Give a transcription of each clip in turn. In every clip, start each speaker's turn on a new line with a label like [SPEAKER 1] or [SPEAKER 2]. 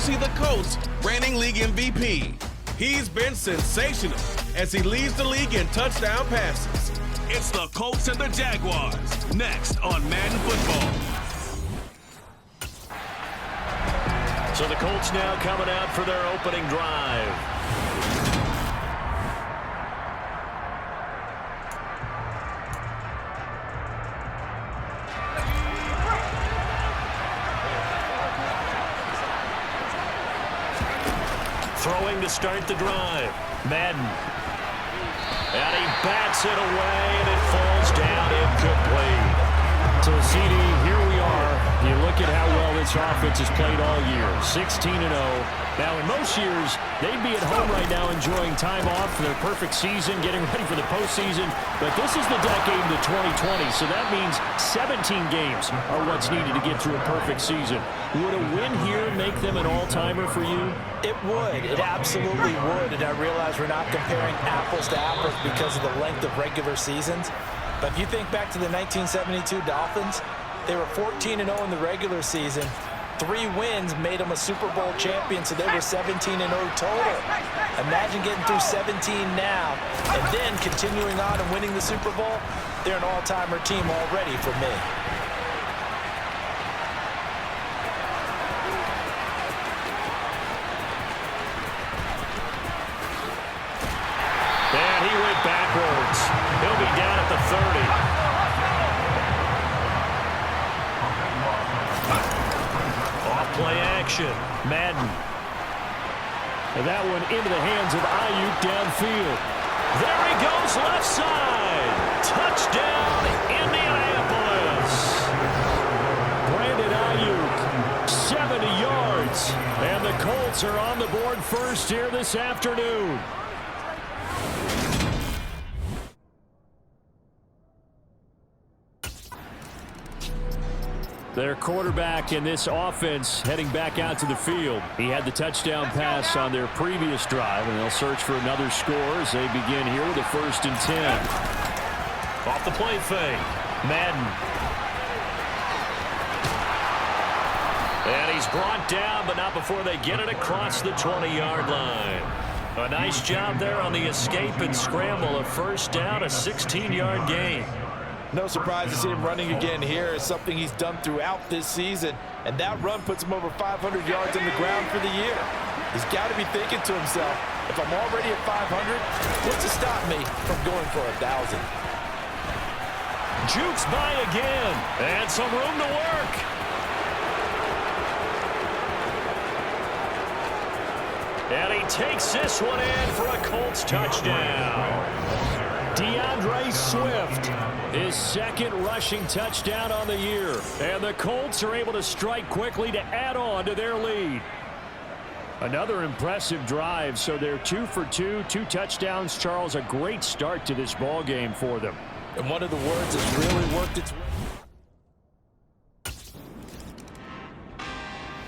[SPEAKER 1] see the Colts reigning league MVP. He's been sensational as he leads the league in touchdown passes.
[SPEAKER 2] It's the Colts and the Jaguars, next on Madden Football.
[SPEAKER 3] So the Colts now coming out for their opening drive. Throwing to start the drive. Madden. And he bats it away, and it falls down incomplete. So, CD, here we are. You look at how well this offense has played all year. 16-0. Now, in most years, they'd be at home right now enjoying time off for their perfect season, getting ready for the postseason. But this is the decade to 2020, so that means 17 games are what's needed to get through a perfect season. Would a win here make them an all-timer for you?
[SPEAKER 4] It would. It absolutely would. And I realize we're not comparing apples to apples because of the length of regular seasons. But if you think back to the 1972 Dolphins, they were 14-0 in the regular season. 3 wins made them a Super Bowl champion, so they were 17-0 total. Imagine getting through 17 now and then continuing on and winning the Super Bowl. They're an all-timer team already for me.
[SPEAKER 3] And he went backwards. He'll be down at the 30. Play action. Madden. And that one into the hands of Ayuk downfield. There he goes, left side. Touchdown, Indianapolis. Brandon Ayuk, 70 yards. And the Colts are on the board first here this afternoon. Their quarterback in this offense heading back out to the field. He had the touchdown pass on their previous drive, and they'll search for another score as they begin here with a 1st and 10. Off the play fake. Madden. And he's brought down, but not before they get it across the 20-yard line. A nice job there on the escape and scramble. A 1st down, a 16-yard gain.
[SPEAKER 4] No surprise to see him running again here. It's something he's done throughout this season. And that run puts him over 500 yards on the ground for the year. He's got to be thinking to himself, if I'm already at 500, what's to stop me from going for 1,000?
[SPEAKER 3] Jukes by again. And some room to work. And he takes this one in for a Colts touchdown. DeAndre Swift, his 2nd rushing touchdown on the year. And the Colts are able to strike quickly to add on to their lead. Another impressive drive, so they're 2 for 2, 2 touchdowns. Charles, a great start to this ball game for them.
[SPEAKER 4] And one of the words that's really worked its way.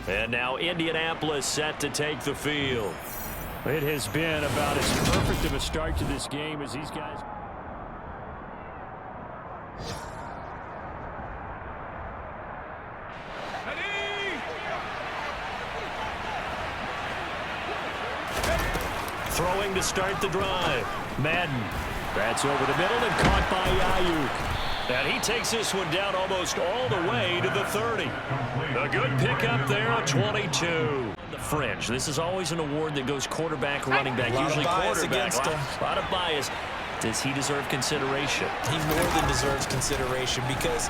[SPEAKER 3] And now Indianapolis set to take the field. It has been about as perfect of a start to this game as these guys. Throwing to start the drive. Madden. That's over the middle and caught by Ayuk. And he takes this one down almost all the way to the 30. A good pickup there, a 22. The fringe. This is always an award that goes quarterback, running back, usually quarterback. A lot of bias. Does he deserve consideration?
[SPEAKER 4] He more than deserves consideration because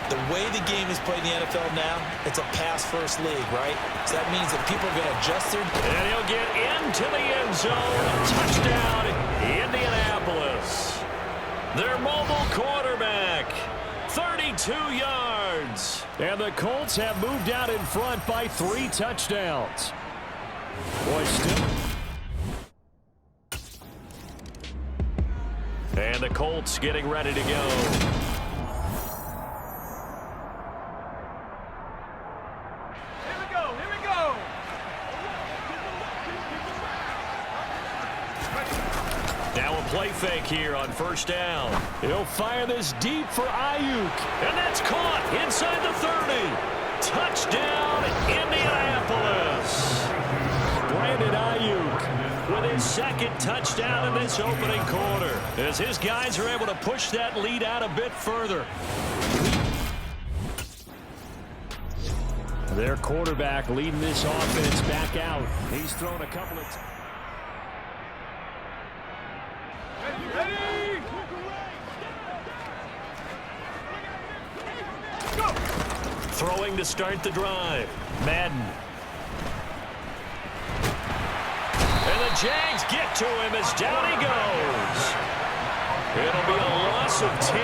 [SPEAKER 4] the way the game is played in the NFL now, it's a pass-first league, right? So that means that people are going to adjust their...
[SPEAKER 3] And he'll get into the end zone. Touchdown, Indianapolis. Their mobile quarterback, 32 yards. And the Colts have moved out in front by 3 touchdowns. Boy, still. And the Colts getting ready to go. Now a play fake here on 1st down. He'll fire this deep for Ayuk. And that's caught inside the 30. Touchdown, Indianapolis. with his second touchdown in this opening quarter, as his guys are able to push that lead out a bit further. Their quarterback leading this offense back out. He's thrown a couple of times. Throwing to start the drive. Madden. And the Jags get to him as down he goes. It'll be a loss of 10.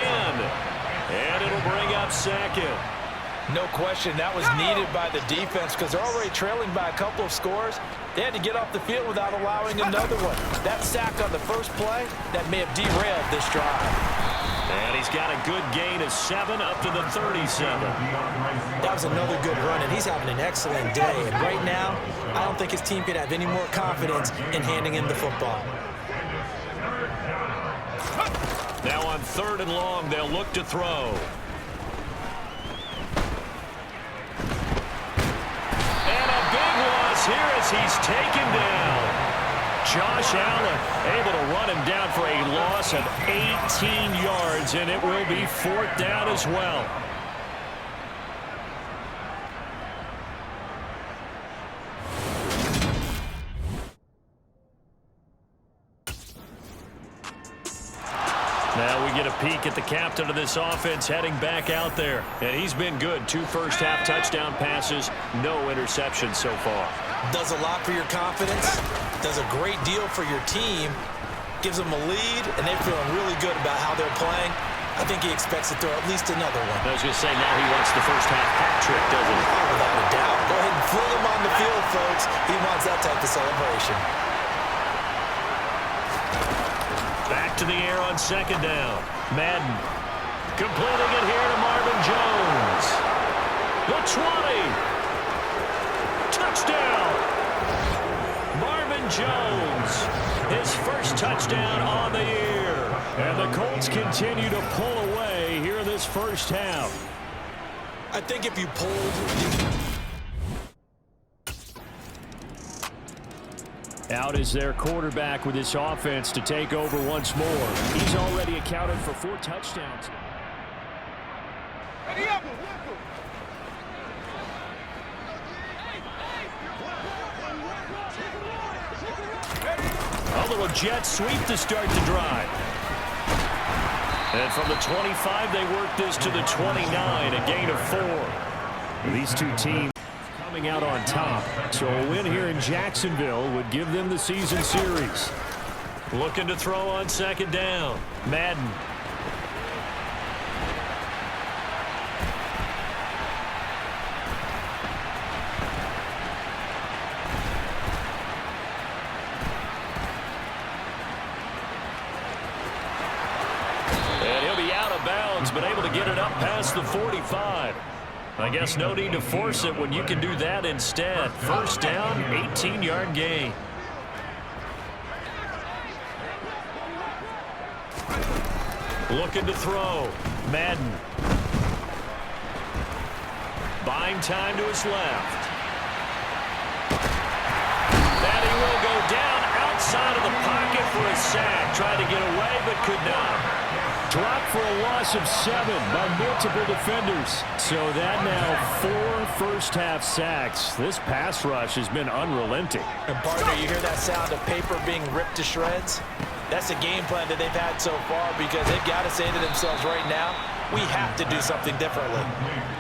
[SPEAKER 3] And it'll bring up second.
[SPEAKER 4] No question, that was needed by the defense because they're already trailing by a couple of scores. They had to get off the field without allowing another one. That sack on the first play, that may have derailed this drive.
[SPEAKER 3] And he's got a good gain of 7 up to the 37.
[SPEAKER 4] That was another good run, and he's having an excellent day. And right now, I don't think his team could have any more confidence in handing him the football.
[SPEAKER 3] Now on 3rd and long, they'll look to throw. Here as he's taken down. Josh Allen able to run him down for a loss of 18 yards, and it will be 4th down as well. Now we get a peek at the captain of this offense heading back out there. And he's been good. 2 first-half touchdown passes, no interceptions so far.
[SPEAKER 4] Does a lot for your confidence, does a great deal for your team, gives them a lead, and they're feeling really good about how they're playing. I think he expects to throw at least another one.
[SPEAKER 3] I was going to say, now he wants the first-half hat trick, doesn't he?
[SPEAKER 4] Oh, without a doubt. Go ahead and fling him on the field, folks. He wants that type of celebration.
[SPEAKER 3] Back to the air on 2nd down. Madden completing it here to Marvin Jones. The 20. Touchdown. Marvin Jones. His first touchdown on the year. And the Colts continue to pull away here this first half.
[SPEAKER 4] I think if you pulled...
[SPEAKER 3] Out is their quarterback with this offense to take over once more. He's already accounted for 4 touchdowns. A little jet sweep to start the drive. And from the 25, they work this to the 29, a gain of 4. These two teams coming out on top. So a win here in Jacksonville would give them the season series. Looking to throw on 2nd down. Madden. And he'll be out of bounds, but able to get it up past the 45. I guess no need to force it when you can do that instead. First down, 18-yard gain. Looking to throw. Madden. Buying time to his left. That he will go down outside of the pocket for a sack. Tried to get away, but could not. Dropped for a loss of 7 by multiple defenders. So that now 4 first-half sacks. This pass rush has been unrelenting.
[SPEAKER 4] And partner, you hear that sound of paper being ripped to shreds? That's the game plan that they've had so far because they've got to say to themselves right now, we have to do something differently.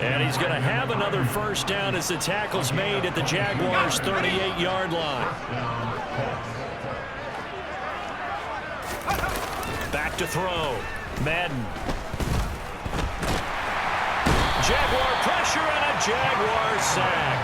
[SPEAKER 3] And he's going to have another first down as the tackle's made at the Jaguars' 38-yard line. Back to throw. Madden. Jaguar pressure and a Jaguar sack.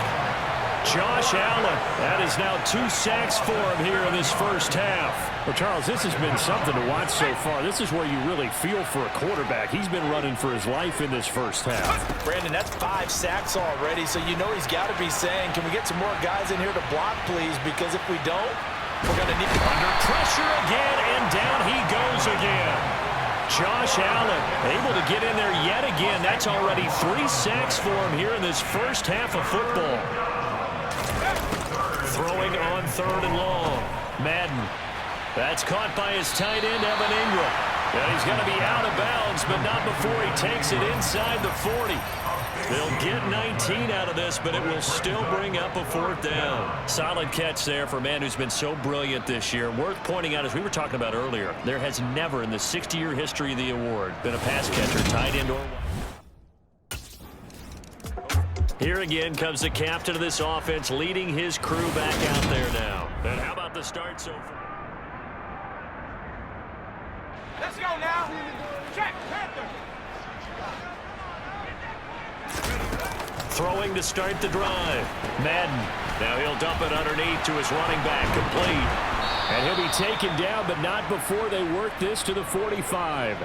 [SPEAKER 3] Josh Allen, that is now 2 sacks for him here in this first half. Well, Charles, this has been something to watch so far. This is where you really feel for a quarterback. He's been running for his life in this first half.
[SPEAKER 4] Brandon, that's 5 sacks already, so you know he's got to be saying, can we get some more guys in here to block, please? Because if we don't, we're going to need... Under pressure again, and down he goes again. Josh Allen able to get in there yet again. That's already 3 sacks for him here in this first half of football. Throwing on 3rd and long.
[SPEAKER 3] Madden. That's caught by his tight end, Evan Ingram. And he's going to be out of bounds, but not before he takes it inside the 40. They'll get 19 out of this, but it will still bring up a 4th down. Solid catch there for a man who's been so brilliant this year. Worth pointing out, as we were talking about earlier, there has never in the 60-year history of the award been a pass catcher, tight end or wide. Here again comes the captain of this offense, leading his crew back out there now. And how about the start so far?
[SPEAKER 5] Let's go now. Check, Panther.
[SPEAKER 3] Throwing to start the drive. Madden. Now he'll dump it underneath to his running back, complete. And he'll be taken down, but not before they work this to the 45.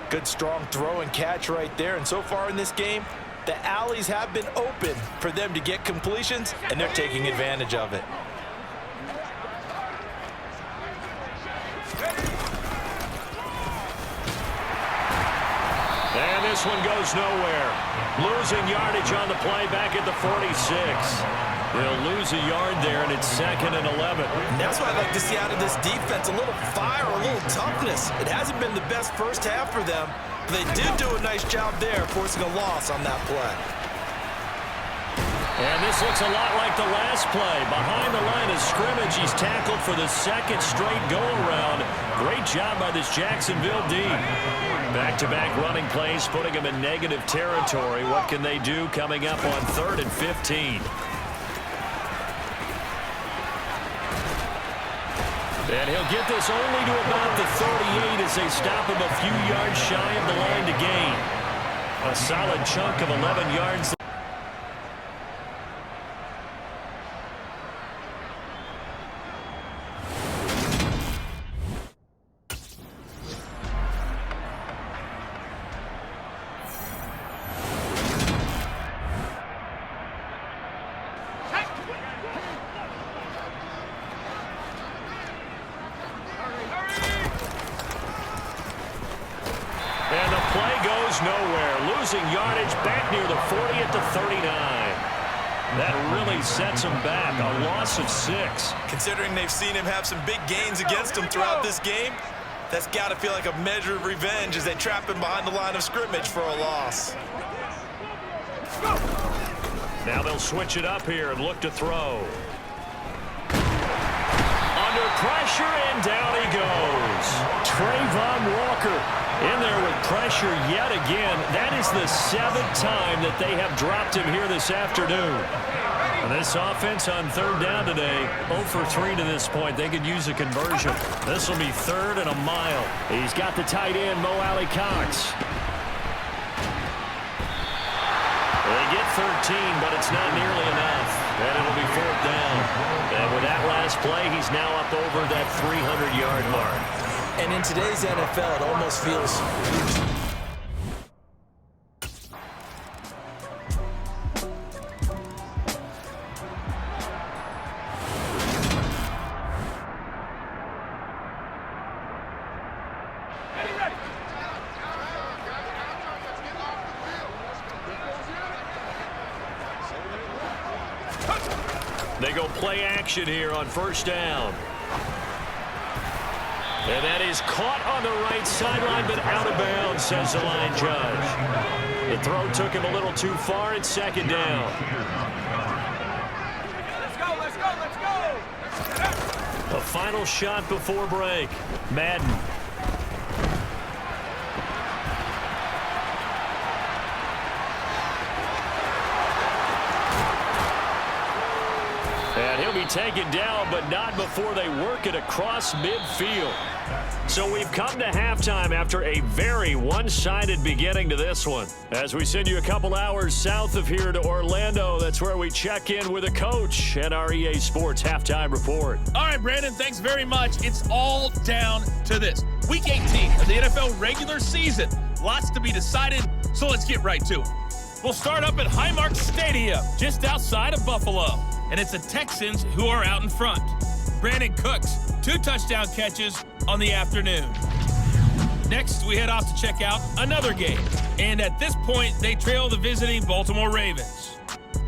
[SPEAKER 4] Good strong throw and catch right there. And so far in this game, the alleys have been open for them to get completions, and they're taking advantage of it.
[SPEAKER 3] And this one goes nowhere. Losing yardage on the play back at the 46. They'll lose a yard there, and it's 2nd and 11.
[SPEAKER 4] And that's what I like to see out of this defense, a little fire, a little toughness. It hasn't been the best first half for them, but they did do a nice job there, forcing a loss on that play.
[SPEAKER 3] And this looks a lot like the last play. Behind the line of scrimmage, he's tackled for the 2nd straight go-around. Great job by this Jacksonville D. Back-to-back running plays, putting him in negative territory. What can they do coming up on 3rd and 15? And he'll get this only to about the 38 as they stop him a few yards shy of the line to gain. A solid chunk of 11 yards. And the play goes nowhere. Losing yardage back near the 40 at the 39. That really sets him back. A loss of 6.
[SPEAKER 4] Considering they've seen him have some big gains against him throughout this game, that's got to feel like a measure of revenge as they trap him behind the line of scrimmage for a loss.
[SPEAKER 3] Now they'll switch it up here and look to throw. Under pressure, and down he goes. Trayvon Walker in there with pressure yet again. That is the 7th time that they have dropped him here this afternoon. And this offense on 3rd down today, 0 for 3 to this point. They could use a conversion. This will be 3rd and a mile. He's got the tight end, Mo Alley-Cox. They get 13, but it's not nearly enough. And it'll be 4th down. And with that last play, he's now up over that 300-yard mark.
[SPEAKER 4] And in today's NFL, it almost feels...
[SPEAKER 3] They go play action here on 1st down. And that is caught on the right sideline, but out of bounds, says the line judge. The throw took him a little too far. It's 2nd down.
[SPEAKER 5] Let's go, let's go, let's go.
[SPEAKER 3] A final shot before break. Madden. And he'll be taken down, but not before they work it across midfield. So we've come to halftime after a very one-sided beginning to this one. As we send you a couple hours south of here to Orlando, that's where we check in with a coach at our EA Sports Halftime Report.
[SPEAKER 6] All right, Brandon, thanks very much. It's all down to this. Week 18 of the NFL regular season. Lots to be decided, so let's get right to it. We'll start up at Highmark Stadium, just outside of Buffalo. And it's the Texans who are out in front. Brandon Cooks, 2 touchdown catches on the afternoon. Next, we head off to check out another game. And at this point, they trail the visiting Baltimore Ravens.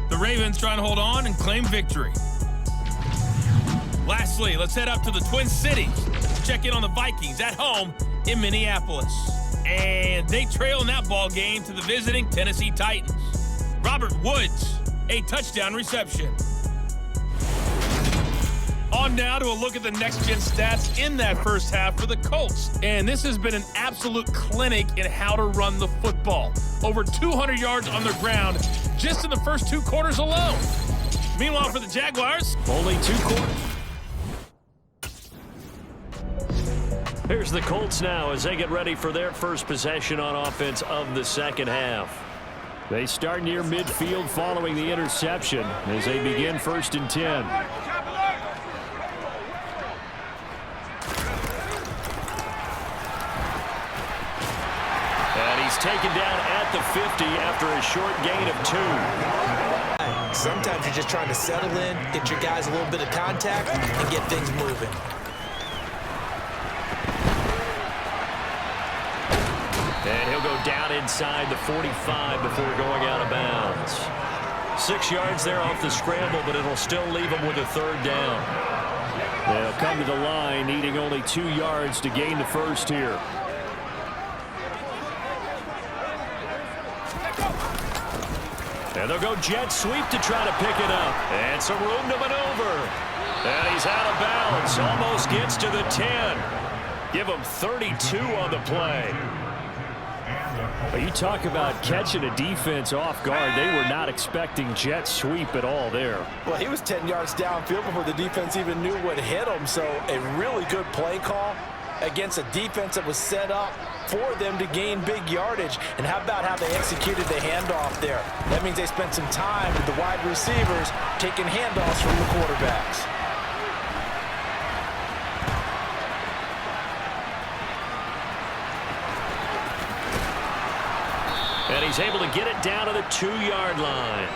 [SPEAKER 6] The Ravens trying to hold on and claim victory. Lastly, let's head up to the Twin Cities to check in on the Vikings at home in Minneapolis. And they trail in that ball game to the visiting Tennessee Titans. Robert Woods, a touchdown reception. On now to a look at the next-gen stats in that first half for the Colts. And this has been an absolute clinic in how to run the football. Over 200 yards on the ground just in the first 2 quarters alone. Meanwhile, for the Jaguars,
[SPEAKER 3] only 2 quarters. Here's the Colts now as they get ready for their first possession on offense of the second half. They start near midfield following the interception as they begin 1st and 10. And he's taken down at the 50 after a short gain of 2.
[SPEAKER 4] Sometimes you're just trying to settle in, get your guys a little bit of contact, and get things moving.
[SPEAKER 3] And he'll go down inside the 45 before going out of bounds. 6 yards there off the scramble, but it'll still leave him with a 3rd down. They'll come to the line, needing only 2 yards to gain the first here. And they'll go jet sweep to try to pick it up. And some room to maneuver. And he's out of bounds. Almost gets to the 10. Give him 32 on the play. You talk about catching a defense off guard. They were not expecting jet sweep at all there.
[SPEAKER 4] Well, he was 10 yards downfield before the defense even knew what hit him. So a really good play call against a defense that was set up for them to gain big yardage. And how about how they executed the handoff there? That means they spent some time with the wide receivers taking handoffs from the quarterbacks.
[SPEAKER 3] And he's able to get it down to the 2-yard line.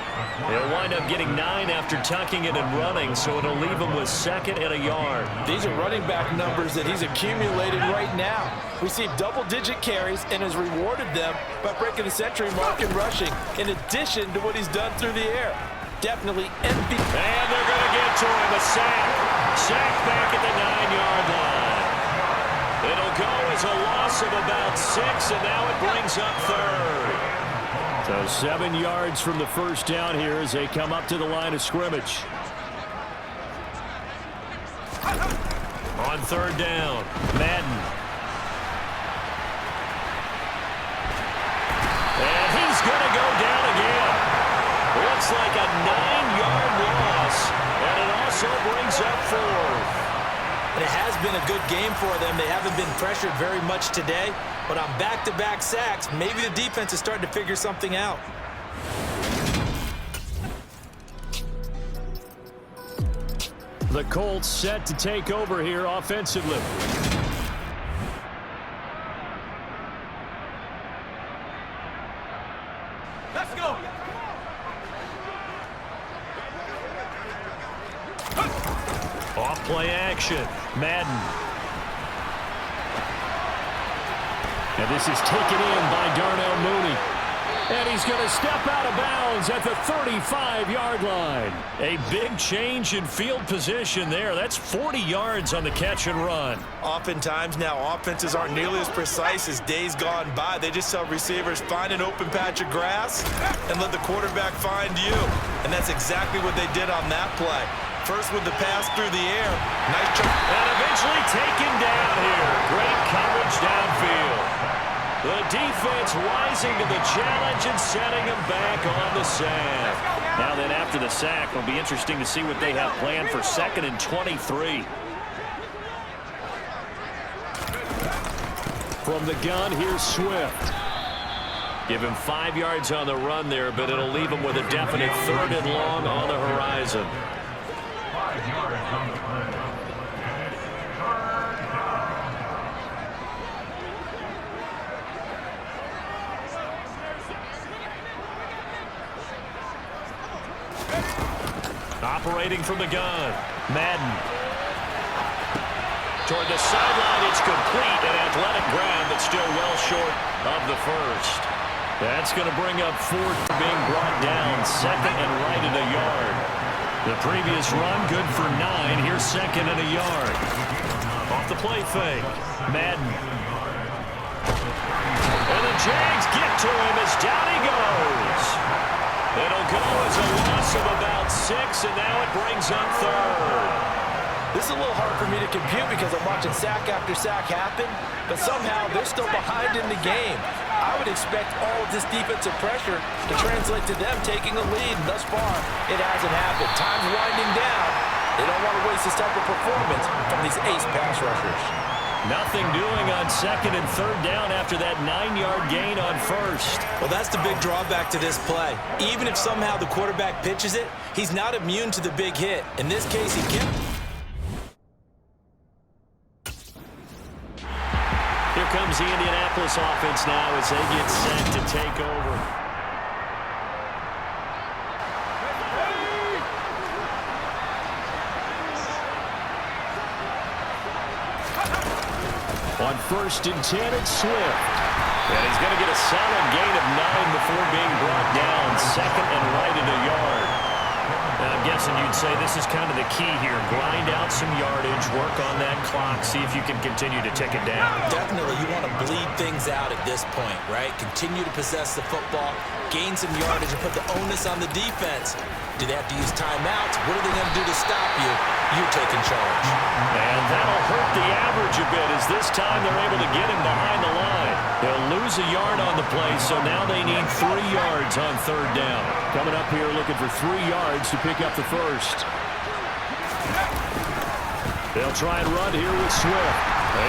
[SPEAKER 3] He'll wind up getting 9 after tucking it and running, so it'll leave him with 2nd and a yard.
[SPEAKER 4] These are running back numbers that he's accumulated right now. Received double-digit carries and has rewarded them by breaking the century mark in rushing, in addition to what he's done through the air. Definitely MVP.
[SPEAKER 3] And they're going to get to him, a sack. Sack back at the 9-yard line. It'll go as a loss of about 6, and now it brings up 3rd. So 7 yards from the first down here as they come up to the line of scrimmage. On 3rd down, Madden. And he's going to go down again. Looks like a 9-yard loss, and it also brings up 4th.
[SPEAKER 4] And it has been a good game for them. They haven't been pressured very much today, but on back-to-back sacks, maybe the defense is starting to figure something out.
[SPEAKER 3] The Colts set to take over here offensively.
[SPEAKER 5] Let's go.
[SPEAKER 3] Off play action, Madden. And this is taken in by Darnell Mooney. And he's going to step out of bounds at the 35-yard line. A big change in field position there. That's 40 yards on the catch and run.
[SPEAKER 4] Oftentimes now offenses aren't nearly as precise as days gone by. They just tell receivers, find an open patch of grass and let the quarterback find you. And that's exactly what they did on that play. First with the pass through the air. Nice jump.
[SPEAKER 3] And eventually taken down here. Great coverage downfield. The defense rising to the challenge and setting him back on the sack. Now then, after the sack, it'll be interesting to see what they have planned for 2nd and 23. From the gun, here's Swift. Give him 5 yards on the run there, but it'll leave him with a definite 3rd and long on the horizon. Operating from the gun, Madden. Toward the sideline, it's complete. An athletic grab, but still well short of the first. That's going to bring up 4th, being brought down 2nd and right at a yard. The previous run, good for 9. Here's second and a yard. Off the play fake. Madden. And the Jags get to him as down he goes. It'll go as a loss of about 6, and now it brings up third.
[SPEAKER 4] This is a little hard for me to compute because I'm watching sack after sack happen, but somehow they're still behind in the game. I would expect all of this defensive pressure to translate to them taking a lead, and thus far, it hasn't happened. Time's winding down. They don't want to waste this type of performance from these ace pass rushers.
[SPEAKER 3] Nothing doing on second and third down after that 9-yard gain on first.
[SPEAKER 4] Well, that's the big drawback to this play. Even if somehow the quarterback pitches it, he's not immune to the big hit. In this case, he kept...
[SPEAKER 3] Here comes the Indianapolis offense now as they get set to take over. On 1st and 10, it's Swift. And he's going to get a solid gain of 9 before being brought down. Second and right at a yard. I'm guessing you'd say this is kind of the key here. Grind out some yardage, work on that clock, see if you can continue to tick it down.
[SPEAKER 4] Definitely, you want to bleed things out at this point, right? Continue to possess the football, gain some yardage, and put the onus on the defense. Do they have to use timeouts? What are they going to do to stop you? You're taking charge.
[SPEAKER 3] And that'll hurt the average a bit as this time they're able to get him behind the line. They'll lose a yard on the play, so now they need 3 yards on third down. Coming up here looking for 3 yards to pick up the first. They'll try and run here with Swift.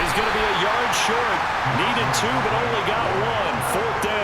[SPEAKER 3] He's going to be a yard short. Needed 2, but only got 1. 4th down.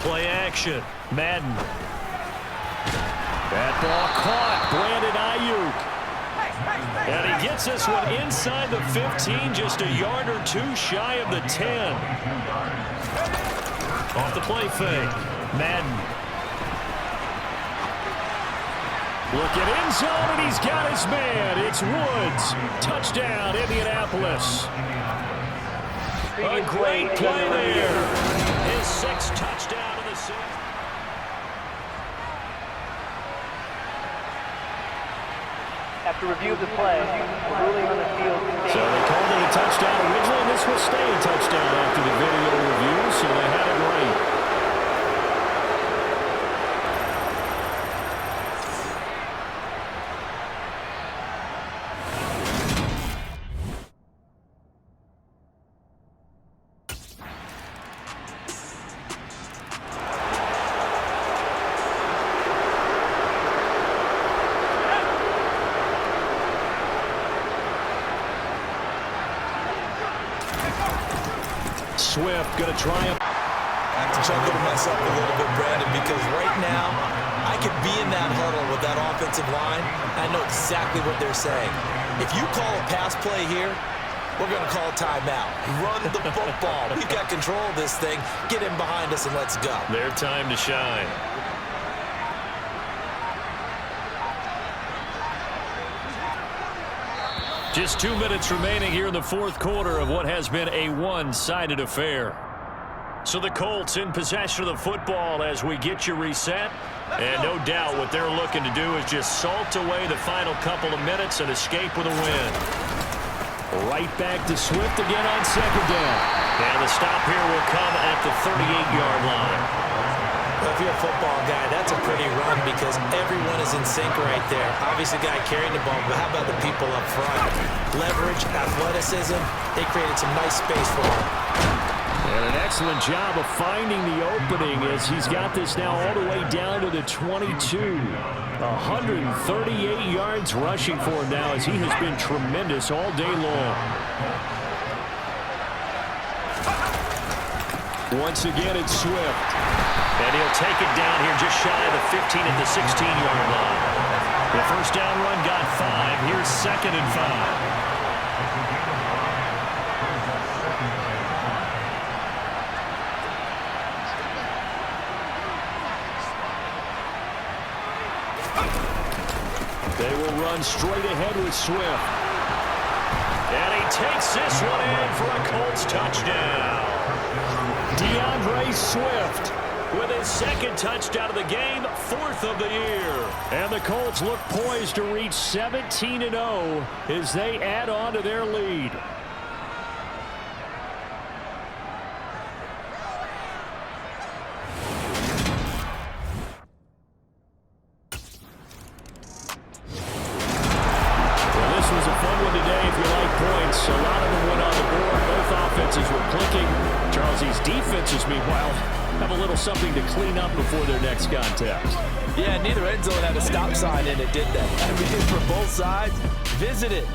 [SPEAKER 3] Play action. Madden. That ball caught. Brandon Ayuk. And he gets this one inside the 15, just a yard or 2 shy of the 10. Off the play fake. Madden. Look at end zone, and he's got his man. It's Woods. Touchdown, Indianapolis. A great play there. His 6th touchdown of the season.
[SPEAKER 7] After review of the play, ruling on the field.
[SPEAKER 3] So they called it a touchdown originally, and this will stay a touchdown after the video review, so they had it right. Swift going to triumph.
[SPEAKER 4] I have to chuckle to myself a little bit, Brandon, because right now I could be in that huddle with that offensive line. I know exactly what they're saying. If you call a pass play here, we're going to call a timeout. Run the football. We've got control of this thing. Get in behind us and let's go.
[SPEAKER 3] Their time to shine. Just 2 minutes remaining here in the 4th quarter of what has been a one-sided affair. So the Colts in possession of the football as we get you reset. And no doubt what they're looking to do is just salt away the final couple of minutes and escape with a win. Right back to Swift again on 2nd down. And the stop here will come at the 38-yard line.
[SPEAKER 4] Well, if you're a football guy, that's a pretty run because everyone is in sync right there. Obviously, the guy carrying the ball, but how about the people up front? Leverage, athleticism, they created some nice space for him.
[SPEAKER 3] And an excellent job of finding the opening as he's got this now all the way down to the 22. 138 yards rushing for him now as he has been tremendous all day long. Once again, it's Swift. And he'll take it down here just shy of the 15 at the 16-yard line. The first down run got 5. Here's 2nd and 5. They will run straight ahead with Swift. And he takes this one in for a Colts touchdown. DeAndre Swift with his 2nd touchdown of the game, 4th of the year. And the Colts look poised to reach 17-0 as they add on to their lead. A lot of them went on the board. Both offenses were clicking. Charles, defenses, meanwhile, have a little something to clean up before their next contest.
[SPEAKER 4] Yeah, neither end zone had a stop sign in it, did they? Everything for both sides. Visit it.